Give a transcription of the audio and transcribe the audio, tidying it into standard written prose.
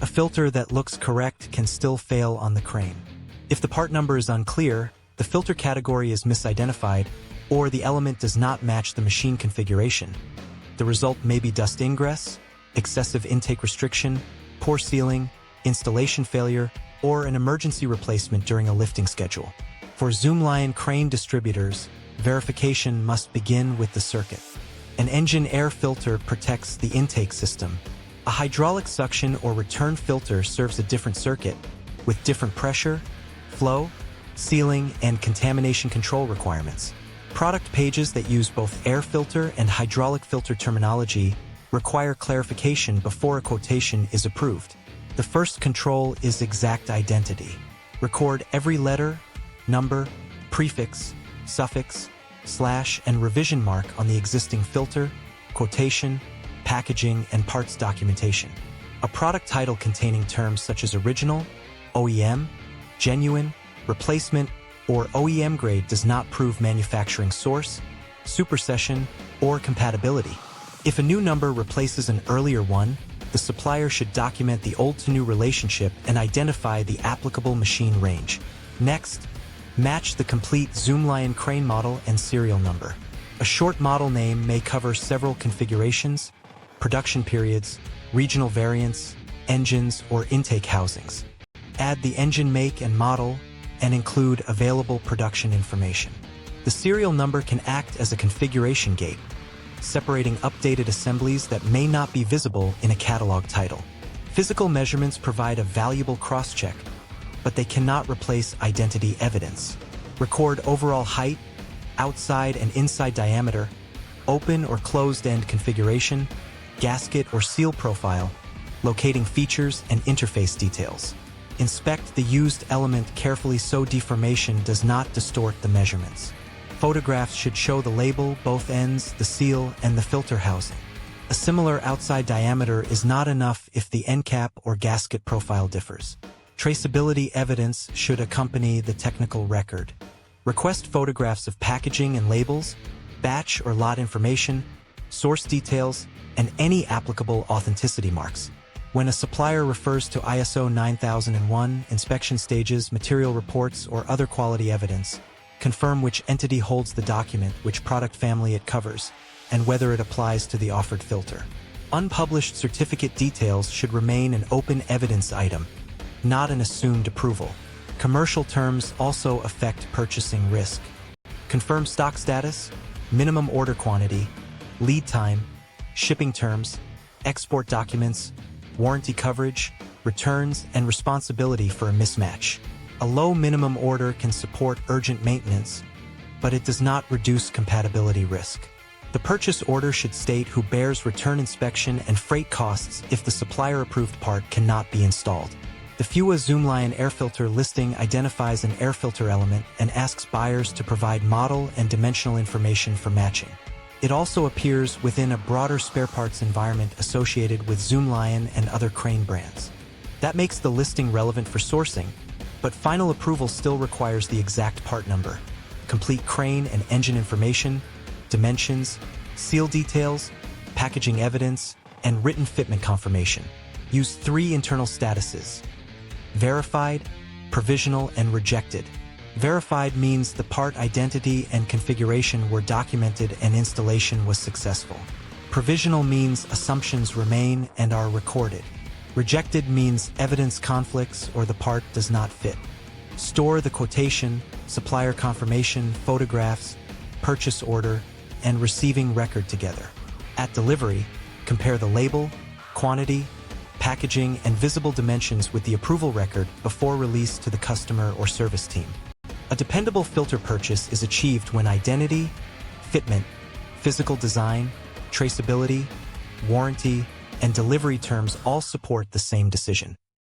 A filter that looks correct can still fail on the crane. If the part number is unclear, the filter category is misidentified, or the element does not match the machine configuration. The result may be dust ingress, excessive intake restriction, poor sealing, installation failure, or an emergency replacement during a lifting schedule. For Zoomlion crane distributors, verification must begin with the circuit. An engine air filter protects the intake system. A hydraulic suction or return filter serves a different circuit, with different pressure, flow, sealing, and contamination control requirements. Product pages that use both air filter and hydraulic filter terminology require clarification before a quotation is approved. The first control is exact identity. Record every letter, number, prefix, suffix, slash, and revision mark on the existing filter, quotation, packaging, and parts documentation. A product title containing terms such as original, OEM, genuine, replacement, or OEM grade does not prove manufacturing source, supersession, or compatibility. If a new number replaces an earlier one, the supplier should document the old-to-new relationship and identify the applicable machine range. Next, match the complete Zoomlion crane model and serial number. A short model name may cover several configurations, production periods, regional variants, engines, or intake housings. Add the engine make and model, and include available production information. The serial number can act as a configuration gate, separating updated assemblies that may not be visible in a catalog title. Physical measurements provide a valuable cross-check, but they cannot replace identity evidence. Record overall height, outside and inside diameter, open or closed-end configuration, gasket or seal profile, locating features and interface details. Inspect the used element carefully so deformation does not distort the measurements. Photographs should show the label, both ends, the seal, and the filter housing. A similar outside diameter is not enough if the end cap or gasket profile differs. Traceability evidence should accompany the technical record. Request photographs of packaging and labels, batch or lot information, source details, and any applicable authenticity marks. When a supplier refers to ISO 9001, inspection stages, material reports, or other quality evidence, confirm which entity holds the document, which product family it covers, and whether it applies to the offered filter. Unpublished certificate details should remain an open evidence item, not an assumed approval. Commercial terms also affect purchasing risk. Confirm stock status, minimum order quantity, lead time, shipping terms, export documents, warranty coverage, returns, and responsibility for a mismatch. A low minimum order can support urgent maintenance, but it does not reduce compatibility risk. The purchase order should state who bears return inspection and freight costs if the supplier-approved part cannot be installed. The FUWA Zoomlion air filter listing identifies an air filter element and asks buyers to provide model and dimensional information for matching. It also appears within a broader spare parts environment associated with Zoomlion and other crane brands. That makes the listing relevant for sourcing, but final approval still requires the exact part number, complete crane and engine information, dimensions, seal details, packaging evidence, and written fitment confirmation. Use 3 internal statuses: verified, provisional, and rejected. Verified means the part identity and configuration were documented and installation was successful. Provisional means assumptions remain and are recorded. Rejected means evidence conflicts or the part does not fit. Store the quotation, supplier confirmation, photographs, purchase order, and receiving record together. At delivery, compare the label, quantity, packaging, and visible dimensions with the approval record before release to the customer or service team. A dependable filter purchase is achieved when identity, fitment, physical design, traceability, warranty, and delivery terms all support the same decision.